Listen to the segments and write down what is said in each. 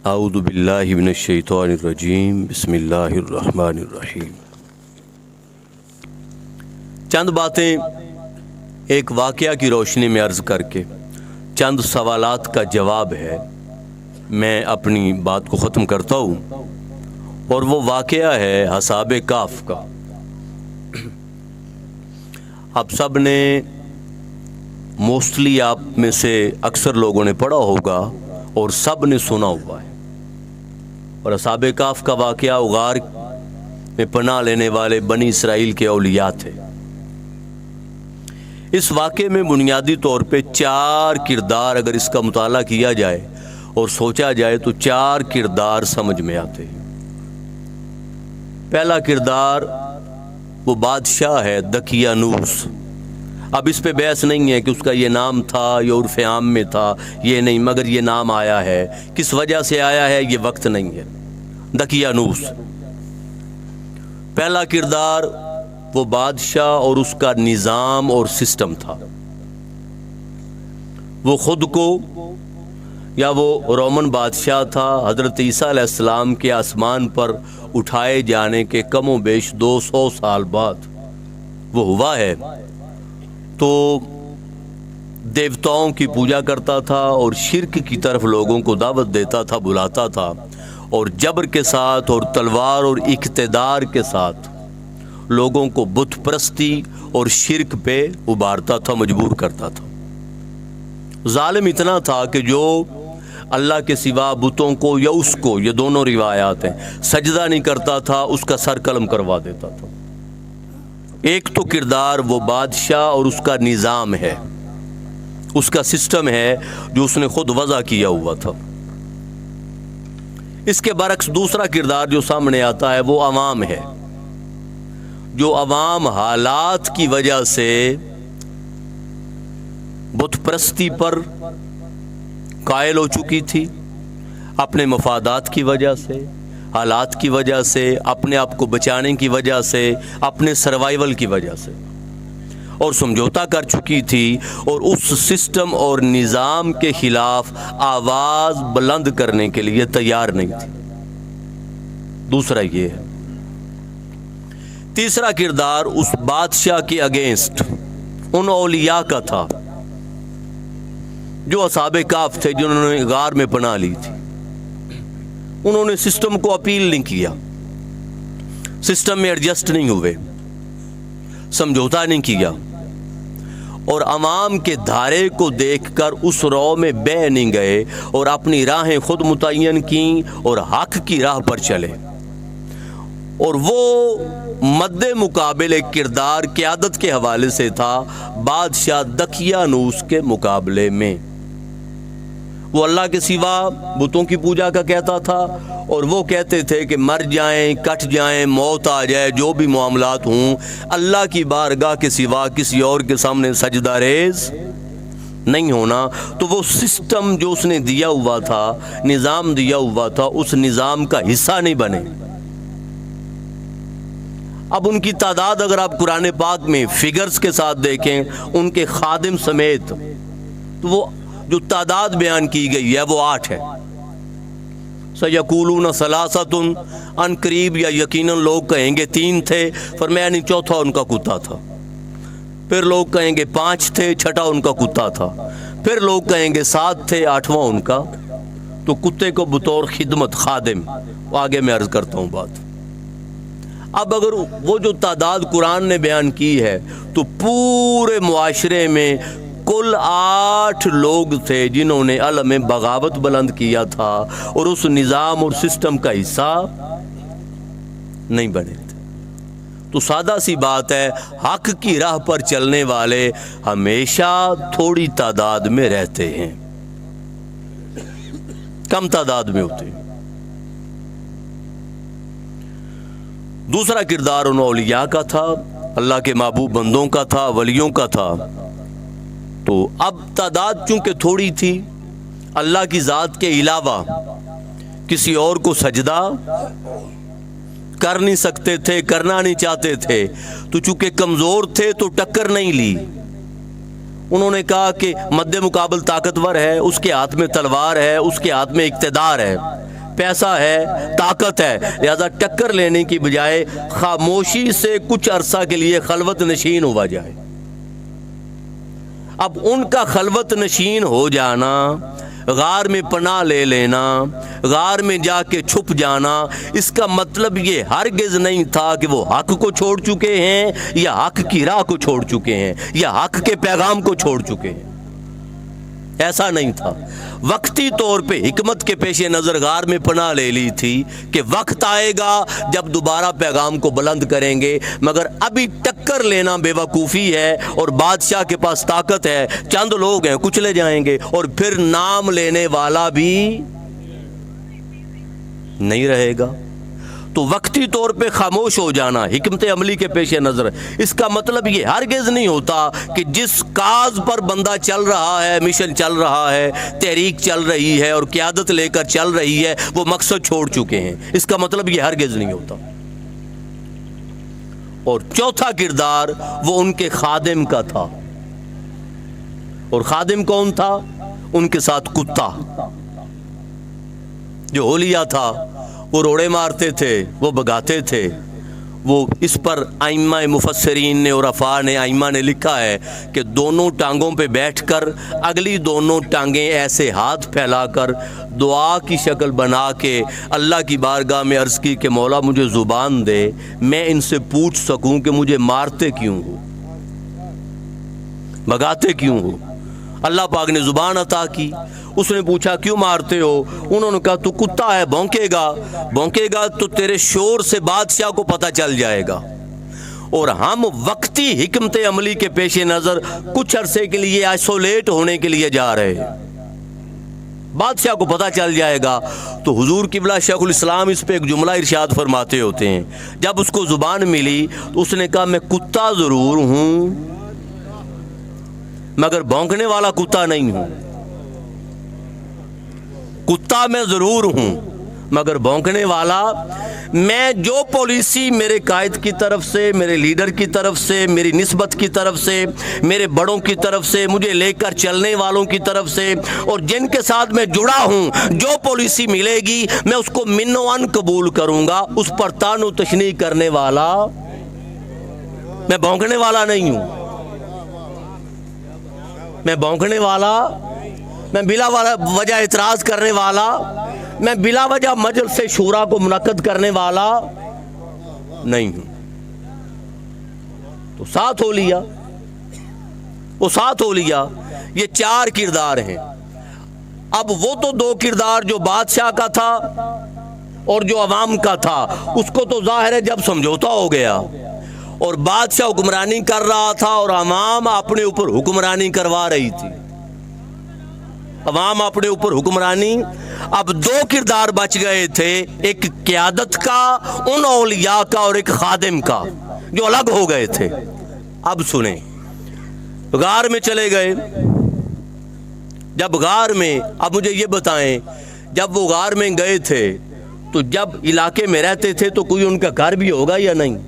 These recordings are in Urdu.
اعوذ باللہ من الشیطان الرجیم بسم اللہ الرحمن الرحیم۔ چند باتیں ایک واقعہ کی روشنی میں عرض کر کے چند سوالات کا جواب ہے، میں اپنی بات کو ختم کرتا ہوں، اور وہ واقعہ ہے اصحاب کہف کا۔ آپ سب نے موسٹلی آپ میں سے اکثر لوگوں نے پڑھا ہوگا اور سب نے سنا ہوا ہے، اور اصحاب کہف کا واقعہ غار میں پناہ لینے والے بنی اسرائیل کے اولیاء تھے۔ اس واقعے میں بنیادی طور پہ 4 کردار اگر اس کا مطالعہ کیا جائے اور سوچا جائے تو 4 کردار سمجھ میں آتے ہیں۔ پہلا کردار وہ بادشاہ ہے دقیانوس۔ اب اس پہ بحث نہیں ہے کہ اس کا یہ نام تھا یا عرف عام میں تھا، یہ نہیں، مگر یہ نام آیا ہے، کس وجہ سے آیا ہے یہ وقت نہیں ہے۔ دقیانوس پہلا کردار وہ بادشاہ اور اس کا نظام اور سسٹم تھا۔ وہ خود کو یا وہ رومن بادشاہ تھا، حضرت عیسیٰ علیہ السلام کے آسمان پر اٹھائے جانے کے کم و بیش 200 سال بعد وہ ہوا ہے، تو دیوتاؤں کی پوجا کرتا تھا اور شرک کی طرف لوگوں کو دعوت دیتا تھا، بلاتا تھا، اور جبر کے ساتھ اور تلوار اور اقتدار کے ساتھ لوگوں کو بت پرستی اور شرک پہ ابھارتا تھا، مجبور کرتا تھا۔ ظالم اتنا تھا کہ جو اللہ کے سوا بتوں کو یا اس کو، یہ دونوں روایات ہیں، سجدہ نہیں کرتا تھا، اس کا سر قلم کروا دیتا تھا۔ ایک تو کردار وہ بادشاہ اور اس کا نظام ہے، اس کا سسٹم ہے جو اس نے خود وضع کیا ہوا تھا۔ اس کے برعکس دوسرا کردار جو سامنے آتا ہے وہ عوام ہے، جو عوام حالات کی وجہ سے بت پرستی پر قائل ہو چکی تھی، اپنے مفادات کی وجہ سے، حالات کی وجہ سے، اپنے آپ کو بچانے کی وجہ سے، اپنے سروائیول کی وجہ سے، اور سمجھوتا کر چکی تھی اور اس سسٹم اور نظام کے خلاف آواز بلند کرنے کے لیے تیار نہیں تھی۔ دوسرا یہ ہے۔ تیسرا کردار اس بادشاہ کے اگینسٹ ان اولیاء کا تھا جو اصحاب کہف تھے، جنہوں نے غار میں پناہ لی تھی۔ انہوں نے سسٹم کو اپیل نہیں کیا، سسٹم میں ایڈجسٹ نہیں ہوئے، سمجھوتا نہیں کیا، اور عوام کے دھارے کو دیکھ کر اس رو میں بے نہیں گئے اور اپنی راہیں خود متعین کیں اور حق کی راہ پر چلے۔ اور وہ مد مقابل ایک کردار قیادت کے حوالے سے تھا بادشاہ دقیانوس کے مقابلے میں۔ وہ اللہ کے سوا بتوں کی پوجا کا کہتا تھا، اور وہ کہتے تھے کہ مر جائیں، کٹ جائیں، موت آ جائے، جو بھی معاملات ہوں، اللہ کی بارگاہ کے سوا کسی اور کے سامنے سجدہ ریز نہیں ہونا۔ تو وہ سسٹم جو اس نے دیا ہوا تھا، نظام دیا ہوا تھا، اس نظام کا حصہ نہیں بنے۔ اب ان کی تعداد اگر آپ قرآن پاک میں فگرز کے ساتھ دیکھیں، ان کے خادم سمیت، تو وہ جو تعداد بیان کی گئی ہے وہ 8 ہے۔ سَيَقُولُونَ ثَلَاثَةٌ، ان قریب یا یقیناً لوگ کہیں گے 3 تھے، فرمایا نہیں، چوتھا ان کا کتا تھا۔ پھر لوگ کہیں گے 5 تھے، چھٹا ان کا کتا تھا۔ پھر لوگ کہیں گے 7 تھے، 8واں ان کا۔ تو کتے کو بطور خدمت، خادم، آگے میں عرض کرتا ہوں بات۔ اب اگر وہ جو تعداد قرآن نے بیان کی ہے، تو پورے معاشرے میں کل 8 لوگ تھے جنہوں نے علم بغاوت بلند کیا تھا اور اس نظام اور سسٹم کا حصہ نہیں بنے تھے۔ تو سادہ سی بات ہے، حق کی راہ پر چلنے والے ہمیشہ تھوڑی تعداد میں رہتے ہیں، کم تعداد میں ہوتے ہیں۔ دوسرا کردار ان اولیاء کا تھا، اللہ کے محبوب بندوں کا تھا، ولیوں کا تھا۔ تو اب تعداد چونکہ تھوڑی تھی، اللہ کی ذات کے علاوہ کسی اور کو سجدہ کر نہیں سکتے تھے، کرنا نہیں چاہتے تھے، تو چونکہ کمزور تھے تو ٹکر نہیں لی۔ انہوں نے کہا کہ مد مقابل طاقتور ہے، اس کے ہاتھ میں تلوار ہے، اس کے ہاتھ میں اقتدار ہے، پیسہ ہے، طاقت ہے، لہذا ٹکر لینے کی بجائے خاموشی سے کچھ عرصہ کے لیے خلوت نشین ہوا جائے۔ اب ان کا خلوت نشین ہو جانا، غار میں پناہ لے لینا، غار میں جا کے چھپ جانا، اس کا مطلب یہ ہرگز نہیں تھا کہ وہ حق کو چھوڑ چکے ہیں یا حق کی راہ کو چھوڑ چکے ہیں یا حق کے پیغام کو چھوڑ چکے ہیں، ایسا نہیں تھا۔ وقتی طور پہ حکمت کے پیش نظر غار میں پناہ لے لی تھی کہ وقت آئے گا جب دوبارہ پیغام کو بلند کریں گے، مگر ابھی ٹکر لینا بے وقوفی ہے، اور بادشاہ کے پاس طاقت ہے، چند لوگ ہیں، کچلے جائیں گے، اور پھر نام لینے والا بھی نہیں رہے گا۔ تو وقتی طور پہ خاموش ہو جانا حکمت عملی کے پیش نظر، اس کا مطلب یہ ہرگز نہیں ہوتا کہ جس کاز پر بندہ چل رہا ہے، مشن چل رہا ہے، تحریک چل رہی ہے اور قیادت لے کر چل رہی ہے، وہ مقصد چھوڑ چکے ہیں، اس کا مطلب یہ ہرگز نہیں ہوتا۔ اور چوتھا کردار وہ ان کے خادم کا تھا، اور خادم کون تھا؟ ان کے ساتھ کتا جو ہولیا تھا، وہ روڑے مارتے تھے، وہ بگاتے تھے۔ وہ اس پر ائمہ مفسرین نے اور عرفاء نے، ائمہ نے لکھا ہے کہ دونوں ٹانگوں پہ بیٹھ کر اگلی دونوں ٹانگیں ایسے ہاتھ پھیلا کر دعا کی شکل بنا کے اللہ کی بارگاہ میں عرض کی کہ مولا مجھے زبان دے، میں ان سے پوچھ سکوں کہ مجھے مارتے کیوں ہو، بگاتے کیوں ہو۔ اللہ پاک نے زبان عطا کی۔ اس نے پوچھا کیوں مارتے ہو؟ انہوں نے کہا تو کتا ہے، بھونکے گا تو تیرے شور سے بادشاہ کو پتہ چل جائے گا، اور ہم وقتی حکمت عملی کے پیش نظر کچھ عرصے کے لیے آئسولیٹ ہونے کے لیے جا رہے ہیں، بادشاہ کو پتہ چل جائے گا۔ تو حضور قبلہ شیخ الاسلام اس پہ ایک جملہ ارشاد فرماتے ہوتے ہیں، جب اس کو زبان ملی تو اس نے کہا میں کتا ضرور ہوں مگر بھونکنے والا کتا نہیں ہوں، کتا میں ضرور ہوں مگر بھونکنے والا، میں جو پالیسی میرے قائد کی طرف سے، میرے لیڈر کی طرف سے، میری نسبت کی طرف سے، میرے بڑوں کی طرف سے، مجھے لے کر چلنے والوں کی طرف سے، اور جن کے ساتھ میں جڑا ہوں، جو پالیسی ملے گی میں اس کو من و ان قبول کروں گا، اس پر تان و تشنیع کرنے والا، میں بھونکنے والا نہیں ہوں، میں بھونکنے والا، میں بلا وجہ اعتراض کرنے والا، میں بلا وجہ مجلس شورا کو منعقد کرنے والا نہیں ہوں۔ تو ساتھ ہو لیا، وہ ساتھ ہو لیا۔ یہ 4 کردار ہیں۔ اب وہ تو 2 کردار جو بادشاہ کا تھا اور جو عوام کا تھا، اس کو تو ظاہر ہے جب سمجھوتا ہو گیا اور بادشاہ حکمرانی کر رہا تھا اور عوام اپنے اوپر حکمرانی کروا رہی تھی، عوام اپنے اوپر حکمرانی، اب 2 کردار بچ گئے تھے، ایک قیادت کا ان اولیاء کا اور ایک خادم کا جو الگ ہو گئے تھے۔ اب سنیں، غار میں چلے گئے، جب غار میں، اب مجھے یہ بتائیں جب وہ غار میں گئے تھے تو جب علاقے میں رہتے تھے تو کوئی ان کا گھر بھی ہوگا یا نہیں؟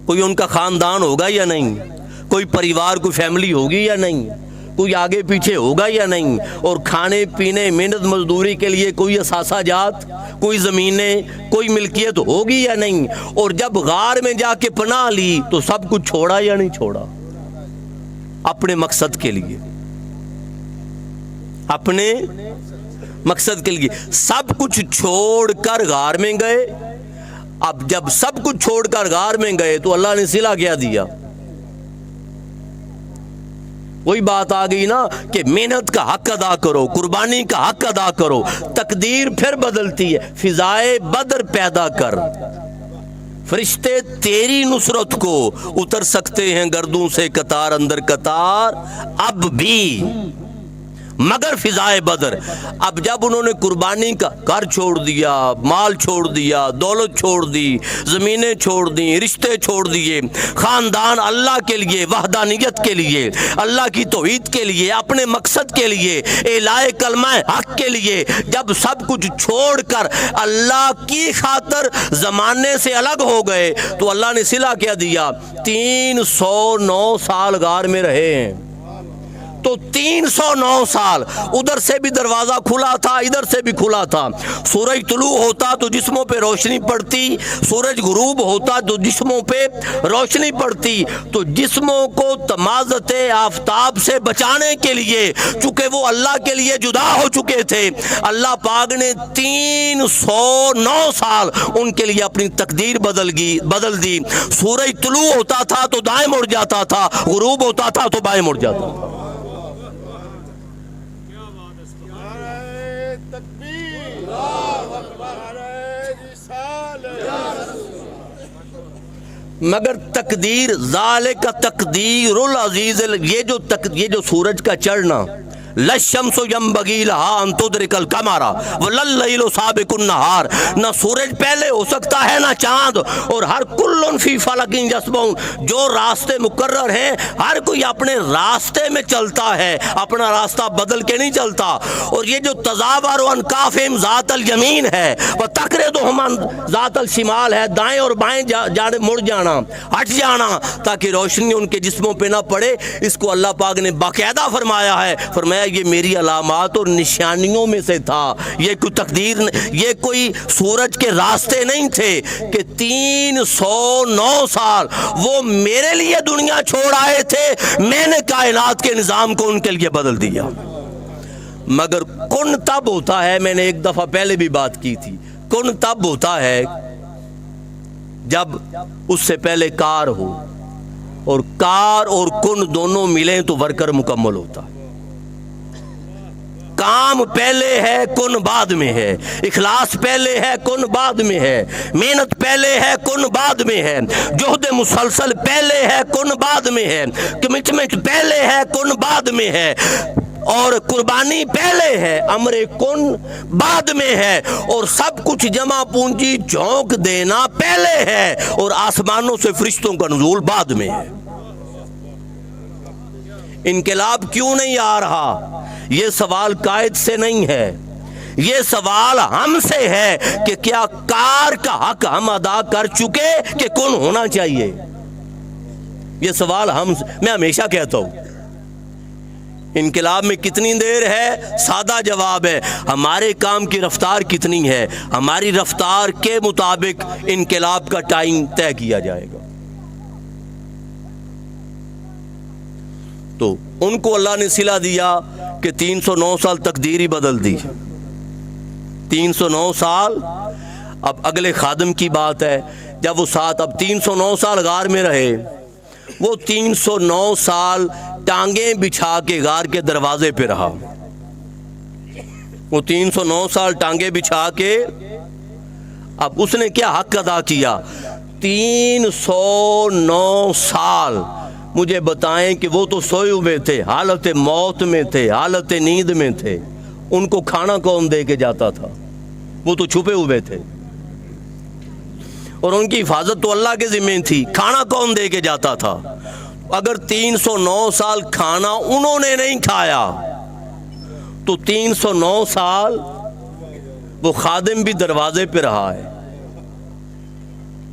کوئی ان کا خاندان ہوگا یا نہیں؟ کوئی پریوار، کوئی فیملی ہوگی یا نہیں؟ کوئی آگے پیچھے ہوگا یا نہیں؟ اور کھانے پینے محنت مزدوری کے لیے کوئی اثاثہ جات، کوئی زمینیں، کوئی ملکیت ہوگی یا نہیں؟ اور جب غار میں جا کے پناہ لی تو سب کچھ چھوڑا یا نہیں چھوڑا؟ اپنے مقصد کے لیے، اپنے مقصد کے لیے سب کچھ چھوڑ کر غار میں گئے۔ اب جب سب کچھ چھوڑ کر غار میں گئے تو اللہ نے صلہ کیا دیا؟ وہی بات آ گئی نا کہ محنت کا حق ادا کرو، قربانی کا حق ادا کرو، تقدیر پھر بدلتی ہے۔ فضائے بدر پیدا کر، فرشتے تیری نصرت کو اتر سکتے ہیں گردوں سے قطار اندر قطار اب بھی، مگر فضائے بدر۔ اب جب انہوں نے قربانی کا گھر چھوڑ دیا، مال چھوڑ دیا، دولت چھوڑ دی، زمینیں چھوڑ دی، رشتے چھوڑ دیے، خاندان اللہ کے لیے، وحدانیت کے لیے، اللہ کی توحید کے لیے، اپنے مقصد کے لیے، اعلاء کلمہ حق کے لیے، جب سب کچھ چھوڑ کر اللہ کی خاطر زمانے سے الگ ہو گئے تو اللہ نے صلہ کیا دیا؟ 309 سال غار میں رہے ہیں، تو 309 سال ادھر سے بھی دروازہ کھلا تھا, ادھر سے بھی کھلا تھا. سورج طلوع ہوتا تو جسموں پہ روشنی پڑتی, سورج غروب ہوتا تو جسموں پہ روشنی پڑتی. تو جسموں کو تمازت آفتاب سے بچانے کے لیے, چونکہ وہ اللہ کے لیے جدا ہو چکے تھے, اللہ پاک نے 309 سال ان کے لیے اپنی تقدیر بدل دی. سورج طلوع ہوتا تھا تو دائیں مڑ جاتا تھا, غروب ہوتا تھا تو بائیں مڑ جاتا تھا. مگر تقدیر ذالک تقدیر العزیز, یہ جو سورج کا چڑھنا, للشمس ینبغی لہا ان تدرک القمر ولللیل سابق النہار, نہ سورج پہلے ہو سکتا ہے نہ چاند, اور ہر کل فی فلک یسبحون, جو راستے مقرر ہیں ہر کوئی اپنے راستے میں چلتا ہے, اپنا راستہ بدل کے نہیں چلتا. اور یہ جو تزاور عن کافہم ذات الیمین ہے وتقرضہم عن ذات الشمال ہے, دائیں اور بائیں مڑ جانا, ہٹ جانا تاکہ روشنی ان کے جسموں پہ نہ پڑے, اس کو اللہ پاک نے باقاعدہ فرمایا ہے. فرمایا یہ میری علامات اور نشانیوں میں سے تھا, یہ کوئی تقدیر, یہ کوئی سورج کے راستے نہیں تھے کہ 309 سال وہ میرے لیے دنیا چھوڑ آئے تھے, میں نے کائنات کے نظام کو ان کے لیے بدل دیا. مگر کن تب ہوتا ہے, میں نے ایک دفعہ پہلے بھی بات کی تھی, کن تب ہوتا ہے جب اس سے پہلے کار ہو, اور کار اور کن دونوں ملیں تو ورکر مکمل ہوتا ہے. کام پہلے ہے کن بعد میں ہے, اخلاص پہلے ہے کن بعد میں ہے, محنت پہلے ہے کن بعد میں ہے, جہد مسلسل پہلے ہے کن بعد میں ہے, کمٹمنٹ پہلے ہے کن بعد میں ہے, اور قربانی پہلے ہے, امر کن بعد میں ہے, اور سب کچھ جمع پونجی جھونک دینا پہلے ہے, اور آسمانوں سے فرشتوں کا نزول بعد میں ہے. انقلاب کیوں نہیں آ رہا؟ یہ سوال قائد سے نہیں ہے, یہ سوال ہم سے ہے کہ کیا کار کا حق ہم ادا کر چکے کہ کون ہونا چاہیے. یہ سوال میں ہمیشہ کہتا ہوں, انقلاب میں کتنی دیر ہے؟ سادہ جواب ہے, ہمارے کام کی رفتار کتنی ہے, ہماری رفتار کے مطابق انقلاب کا ٹائم طے کیا جائے گا. تو ان کو اللہ نے صلہ دیا کہ 309 سال تقدیر ہی بدل دی, 309 سال. اب اگلے خادم کی بات ہے, جب وہ ساتھ اب 309 سال غار میں رہے, وہ 309 سال ٹانگیں بچھا کے غار کے دروازے پہ رہا, وہ 309 سال ٹانگیں بچھا کے. اب اس نے کیا حق ادا کیا؟ 309 سال مجھے بتائیں کہ وہ تو سوئے ہوئے تھے, حالت موت میں تھے, حالت نیند میں تھے, ان کو کھانا کون دے کے جاتا تھا؟ وہ تو چھپے ہوئے تھے, اور ان کی حفاظت تو اللہ کے ذمہ تھی, کھانا کون دے کے جاتا تھا؟ اگر 309 سال کھانا انہوں نے نہیں کھایا تو 309 سال وہ خادم بھی دروازے پہ رہا ہے.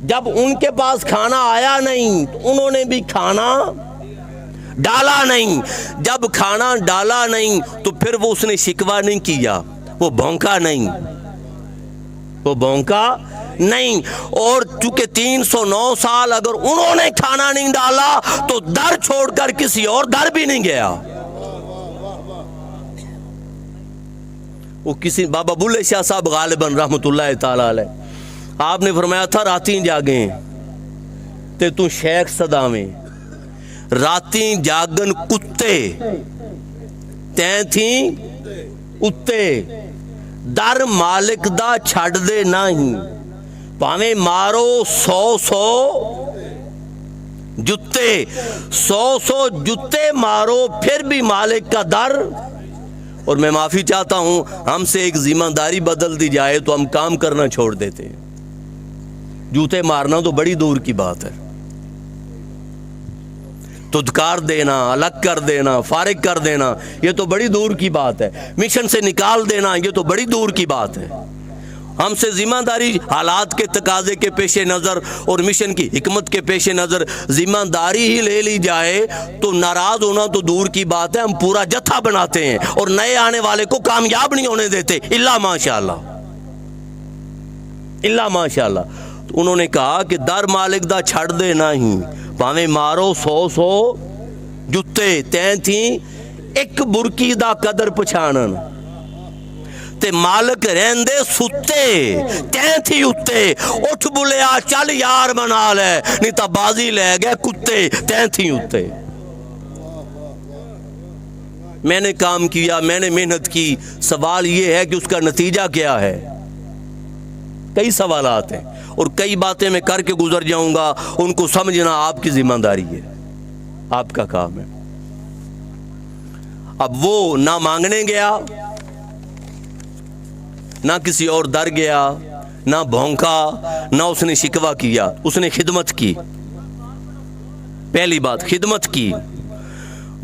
جب ان کے پاس کھانا آیا نہیں تو انہوں نے بھی کھانا ڈالا نہیں, جب کھانا ڈالا نہیں تو پھر وہ اس نے شکوہ نہیں کیا, وہ بھونکا نہیں, وہ بھونکا نہیں. اور چونکہ 309 سال اگر انہوں نے کھانا نہیں ڈالا تو در چھوڑ کر کسی اور در بھی نہیں گیا. وہ کسی بابا بلے شاہ صاحب غالباً رحمت اللہ تعالی علیہ, آپ نے فرمایا تھا راتیں جاگیں تے تو شیخ صداویں, راتیں جاگن کتے تیں تھیں اتے, در مالک دا چھڑ دے نہیں, پاویں مارو 100 جتے, 100 جتے مارو پھر بھی مالک کا در. اور میں معافی چاہتا ہوں, ہم سے ایک ذمہ داری بدل دی جائے تو ہم کام کرنا چھوڑ دیتے. جوتے مارنا تو بڑی دور کی بات ہے, تدکار دینا, الگ کر دینا, فارغ کر دینا, یہ تو بڑی دور کی بات ہے. مشن سے نکال دینا, یہ تو بڑی دور کی بات ہے. ہم سے ذمہ داری حالات کے تقاضے کے پیش نظر اور مشن کی حکمت کے پیش نظر ذمہ داری ہی لے لی جائے تو ناراض ہونا تو دور کی بات ہے، ہم پورا جتھا بناتے ہیں اور نئے آنے والے کو کامیاب نہیں ہونے دیتے، الا ماشاءاللہ، الا ماشاءاللہ۔ تو انہوں نے کہا کہ در مالک دا چھڑ دے نہیں، پاویں مارو 100 جتے تیں تھی ایک برکی دا قدر پچھانن، تے مالک رہندے ستے تیں تھی اتے، اٹھ بلیا چل یار بنا لے، نہیں تا بازی لے گئے کتے تیں تھی اتے۔ میں نے کام کیا، میں نے محنت کی، سوال یہ ہے کہ اس کا نتیجہ کیا ہے؟ کئی سوالات ہیں اور کئی باتیں میں کر کے گزر جاؤں گا، ان کو سمجھنا آپ کی ذمہ داری ہے، آپ کا کام ہے۔ اب وہ نہ مانگنے گیا، نہ کسی اور در گیا، نہ بھونکا، نہ اس نے شکوہ کیا، اس نے خدمت کی۔ پہلی بات خدمت کی۔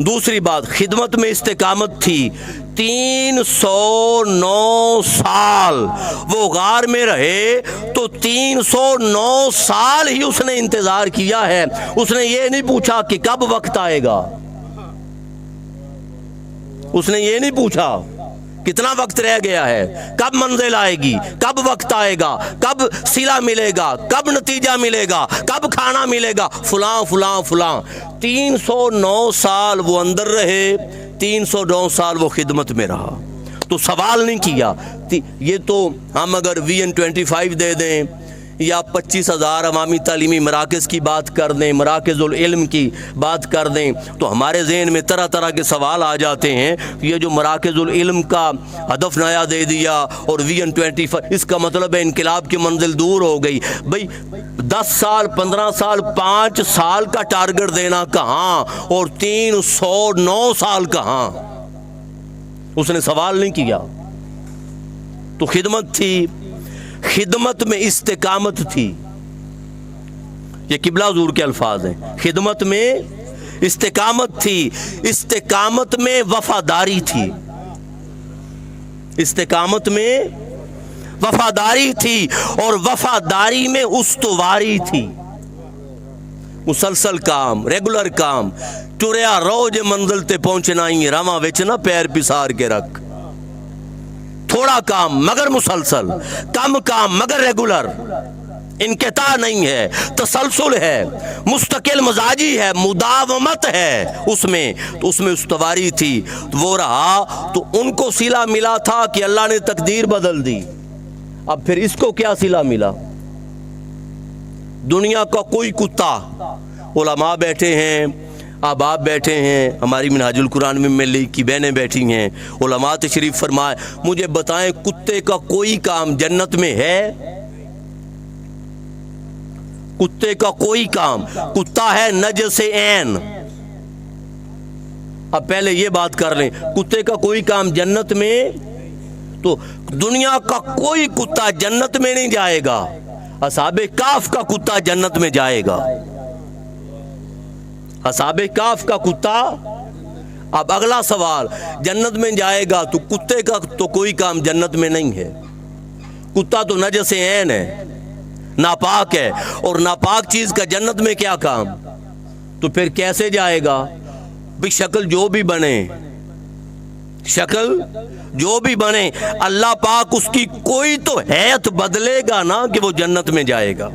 دوسری بات خدمت میں استقامت تھی۔ 309 سال وہ غار میں رہے تو 309 سال ہی اس نے انتظار کیا ہے۔ اس نے یہ نہیں پوچھا کہ کب وقت آئے گا، اس نے یہ نہیں پوچھا کتنا وقت رہ گیا ہے، کب منزل آئے گی، کب وقت آئے گا، کب صلہ ملے گا، کب نتیجہ ملے گا، کب کھانا ملے گا، فلاں فلاں فلاں۔ 309 سال وہ اندر رہے، 309 سال وہ خدمت میں رہا، تو سوال نہیں کیا۔ یہ تو ہم اگر VN25 دے دیں یا 25,000 عوامی تعلیمی مراکز کی بات کر دیں، مراکز العلم کی بات کر دیں، تو ہمارے ذہن میں طرح طرح کے سوال آ جاتے ہیں۔ یہ جو مراکز العلم کا ہدف نیا دے دیا اور VN25، اس کا مطلب ہے انقلاب کی منزل دور ہو گئی۔ بھئی 10 سال 15 سال 5 سال کا ٹارگٹ دینا کہاں اور 309 سال کہاں؟ اس نے سوال نہیں کیا۔ تو خدمت تھی، خدمت میں استقامت تھی، یہ قبلہ حضور کے الفاظ ہیں۔ خدمت میں استقامت تھی، استقامت میں وفاداری تھی، استقامت میں وفاداری تھی اور وفاداری میں استواری تھی۔ مسلسل کام، ریگولر کام، ٹریا روز منزل تے پہنچنا ہی، رواں وچ نہ پیر پسار کے رکھ۔ تھوڑا کام مگر مسلسل، کم کام مگر ریگولر، انقطاع نہیں ہے، تسلسل ہے، مستقل مزاجی ہے، مداومت ہے اس میں، تو اس میں استواری تھی۔ تو وہ رہا تو ان کو صلہ ملا تھا کہ اللہ نے تقدیر بدل دی۔ اب پھر اس کو کیا صلہ ملا؟ دنیا کا کوئی کتا، علماء بیٹھے ہیں، اب آپ بیٹھے ہیں، ہماری منہاج القرآن میں ملی کی بہنیں بیٹھی ہیں، علماء تشریف فرمائے، مجھے بتائیں کتے کا کوئی کام جنت میں ہے؟ کتے کا کوئی کام، کتا ہے نجس عین۔ اب پہلے یہ بات کر لیں، کتے کا کوئی کام جنت میں، تو دنیا کا کوئی کتا جنت میں نہیں جائے گا، اصحاب کہف کا کتا جنت میں جائے گا، اصحاب کہف کا کتا۔ اب اگلا سوال، جنت میں جائے گا تو کتے کا تو کوئی کام جنت میں نہیں ہے، کتا تو نجس عین ہے، ناپاک ہے، اور ناپاک چیز کا جنت میں کیا کام؟ تو پھر کیسے جائے گا؟ بھی شکل جو بھی بنے، شکل جو بھی بنے، اللہ پاک اس کی کوئی تو حیت بدلے گا نا کہ وہ جنت میں جائے گا۔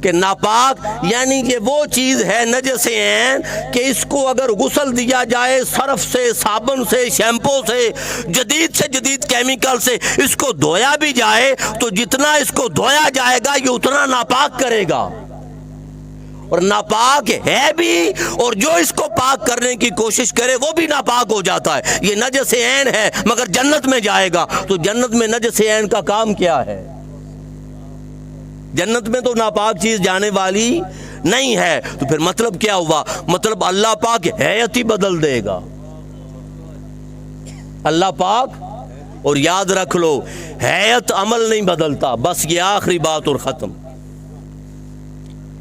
کہ ناپاک یعنی کہ وہ چیز ہے نجس عین کہ اس کو اگر غسل دیا جائے صرف سے، صابن سے، شیمپو سے، جدید سے جدید کیمیکل سے اس کو دھویا بھی جائے تو جتنا اس کو دھویا جائے گا یہ اتنا ناپاک کرے گا، اور ناپاک ہے بھی، اور جو اس کو پاک کرنے کی کوشش کرے وہ بھی ناپاک ہو جاتا ہے۔ یہ نجس عین ہے مگر جنت میں جائے گا، تو جنت میں نجس عین کا کام کیا ہے؟ جنت میں تو ناپاک چیز جانے والی نہیں ہے، تو پھر مطلب کیا ہوا؟ مطلب اللہ پاک حیت ہی بدل دے گا، اللہ پاک۔ اور یاد رکھ لو، حیت عمل نہیں بدلتا، بس یہ آخری بات اور ختم۔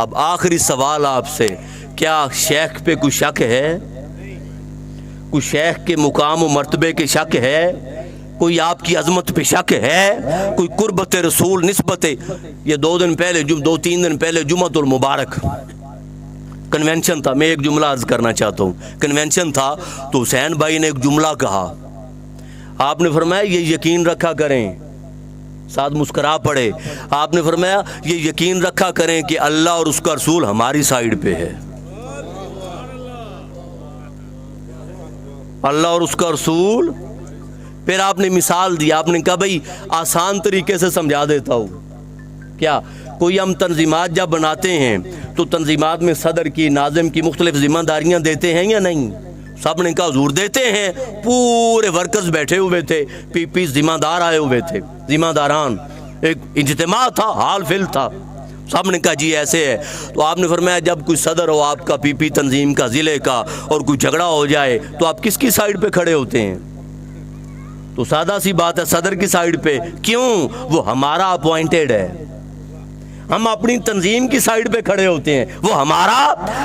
اب آخری سوال آپ سے، کیا شیخ پہ کوئی شک ہے؟ کوئی شیخ کے مقام و مرتبے کے شک ہے؟ کوئی آپ کی عظمت پہ شک ہے؟ کوئی قربت رسول نسبت؟ یہ 2-3 دن پہلے جمعۃ المبارک کنونشن تھا، میں ایک جملہ عرض کرنا چاہتا ہوں، کنونشن تھا تو حسین بھائی نے ایک جملہ کہا، آپ نے فرمایا یہ یقین رکھا کریں، ساتھ مسکرا پڑے، آپ نے فرمایا یہ یقین رکھا کریں کہ اللہ اور اس کا رسول ہماری سائیڈ پہ ہے، اللہ اور اس کا رسول۔ پھر آپ نے مثال دی، آپ نے کہا بھئی آسان طریقے سے سمجھا دیتا ہوں، کیا کوئی ہم تنظیمات جب بناتے ہیں تو تنظیمات میں صدر کی، ناظم کی مختلف ذمہ داریاں دیتے ہیں یا نہیں؟ سب نے کہا حضور دیتے ہیں، پورے ورکرز بیٹھے ہوئے تھے، پی ذمہ دار آئے ہوئے تھے، ذمہ داران، ایک اجتماع تھا، حال فل تھا، سب نے کہا جی ایسے ہے۔ تو آپ نے فرمایا جب کوئی صدر ہو آپ کا، پی تنظیم کا، ضلع کا، اور کوئی جھگڑا ہو جائے تو آپ کس کی سائیڈ پہ کھڑے ہوتے ہیں؟ تو سادہ سی بات ہے، صدر کی سائیڈ پہ۔ کیوں؟ وہ ہمارا اپوائنٹڈ ہے، ہم اپنی تنظیم کی سائیڈ پہ کھڑے ہوتے ہیں، وہ ہمارا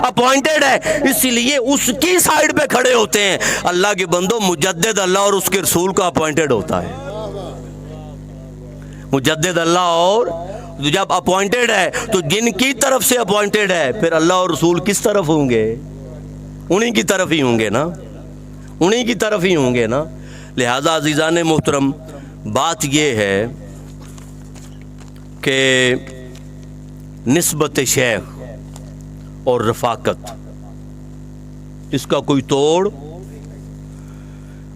اپوائنٹڈ ہے، اسی لیے اس کی سائیڈ پہ کھڑے ہوتے ہیں۔ اللہ کے بندو، مجدد اللہ اور اس کے رسول کا اپوائنٹڈ ہوتا ہے، مجدد اللہ، اور جب اپوائنٹڈ ہے تو جن کی طرف سے اپوائنٹڈ ہے پھر اللہ اور رسول کس طرف ہوں گے؟ انہی کی طرف ہی ہوں گے نا، انہی کی طرف ہی ہوں گے نا۔ لہذا عزیزان محترم، بات یہ ہے کہ نسبت شیخ اور رفاقت، اس کا کوئی توڑ۔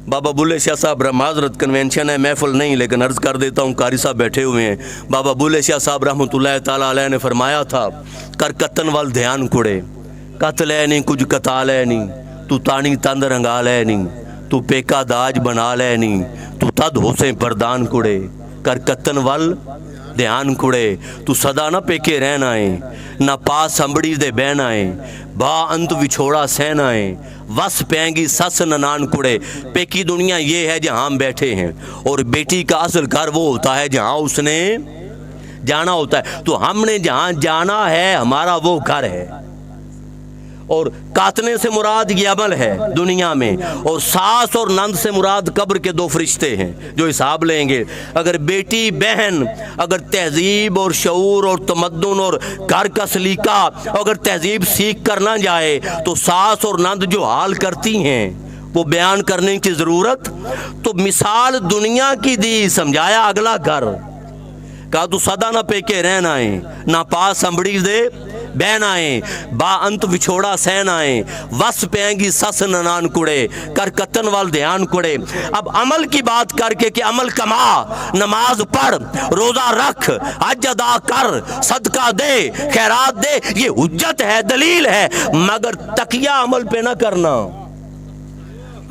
بابا بلے شاہ صاحب، معذرت کنونشن ہے، محفل نہیں، لیکن عرض کر دیتا ہوں، قاری صاحب بیٹھے ہوئے ہیں۔ بابا بلے شاہ صاحب رحمۃ اللہ تعالیٰ علیہ نے فرمایا تھا، کر کتن وال دھیان کڑے، قتل ہے نہیں کچھ قتال ہے نہیں، تو تانی تند رنگال ہے نہیں، تو پیکا داج بنا لے نہیں، تو تد حسین پردان کڑے، کر کتن وال دھیان کڑے، تو صدا نہ پیکے رہن آئیں، نہ پاس ہمبڑی دے بہن آئیں، با انت وچھوڑا سین آئیں، وس پینگی سس ننان کڑے۔ پیکی دنیا یہ ہے جہاں ہم بیٹھے ہیں، اور بیٹی کا اصل گھر وہ ہوتا ہے جہاں اس نے جانا ہوتا ہے، تو ہم نے جہاں جانا ہے ہمارا وہ گھر ہے، اور کاتنے سے مراد یہ عمل ہے دنیا میں، اور ساس اور نند سے مراد قبر کے 2 فرشتے ہیں جو حساب لیں گے۔ اگر بیٹی بہن اگر تہذیب اور شعور اور تمدن اور گھر کا سلیقہ اگر تہذیب سیکھ کر نہ جائے تو ساس اور نند جو حال کرتی ہیں وہ بیان کرنے کی ضرورت۔ تو مثال دنیا کی دی، سمجھایا اگلا گھر، کہا تو صدا نہ پیکے رہن آئیں، نہ پاس ہمبڑی دے بہن آئیں، با انت وچھوڑا سین آئیں، وس پینگی سس ننان کڑے، کر کتن وال دھیان کڑے۔ اب عمل کی بات کر کے کہ عمل کما، نماز پڑھ، روزہ رکھ، حج ادا کر، صدقہ دے، خیرات دے، یہ حجت ہے، دلیل ہے، مگر تقیہ عمل پہ نہ کرنا۔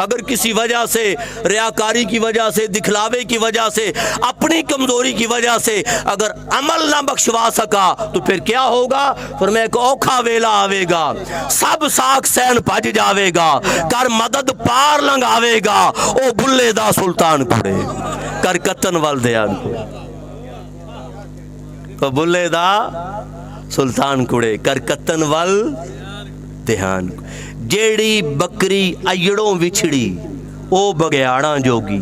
اگر کسی وجہ سے، ریاکاری کی وجہ سے، دکھلاوے کی وجہ سے، اپنی کمزوری کی وجہ سے اگر عمل نہ بخشوا سکا تو پھر کیا ہوگا؟ فرمایا کہ اوکھا ویلا آوے گا، سب ساکھ سین بھج جاوے گا، کر مدد پار لنگ آوے گا، او بلے دا سلطان کھڑے، کر کتن وال دیان کھڑے، او بلے دا سلطان کھڑے، کر کتن وال دھیان۔ جیڑی بکری ایڑوں وچھڑی او بگیاڑاں جوگی،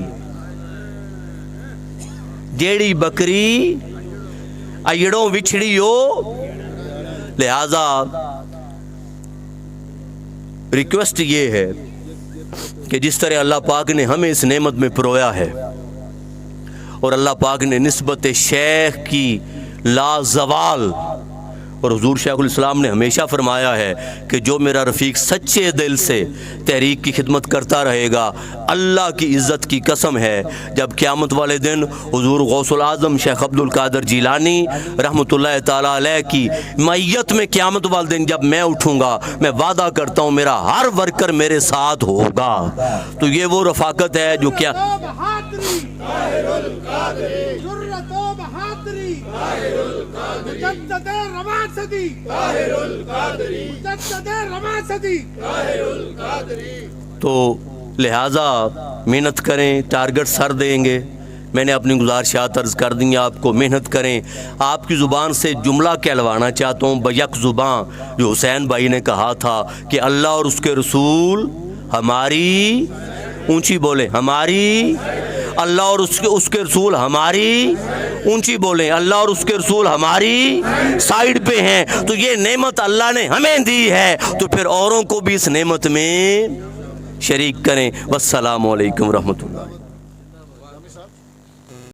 جیڑی بکری ایڑوں وچھڑی او۔ لہذا ریکویسٹ یہ ہے کہ جس طرح اللہ پاک نے ہمیں اس نعمت میں پرویا ہے، اور اللہ پاک نے نسبت شیخ کی لازوال، اور حضور شیخ الاسلام نے ہمیشہ فرمایا ہے کہ جو میرا رفیق سچے دل سے تحریک کی خدمت کرتا رہے گا، اللہ کی عزت کی قسم ہے جب قیامت والے دن حضور غوث العظم شیخ عبد القادر جیلانی رحمۃ اللہ تعالیٰ علیہ کی معیت میں قیامت والے دن جب میں اٹھوں گا، میں وعدہ کرتا ہوں میرا ہر ورکر میرے ساتھ ہوگا۔ تو یہ وہ رفاقت ہے جو کیا تو لہٰذا محنت کریں، ٹارگٹ سر دیں گے، میں نے اپنی گزارشات عرض کر دیں، آپ کو محنت کریں. آپ کی زبان سے جملہ کہلوانا چاہتا ہوں بیک زباں، جو حسین بھائی نے کہا تھا کہ اللہ اور اس کے رسول ہماری، اونچی بولیں، ہماری، اللہ اور اس کے رسول ہماری، اونچی بولیں، اللہ اور اس کے رسول ہماری سائیڈ پہ ہیں. تو یہ نعمت اللہ نے ہمیں دی ہے، تو پھر اوروں کو بھی اس نعمت میں شریک کریں. والسلام علیکم ورحمۃ اللہ.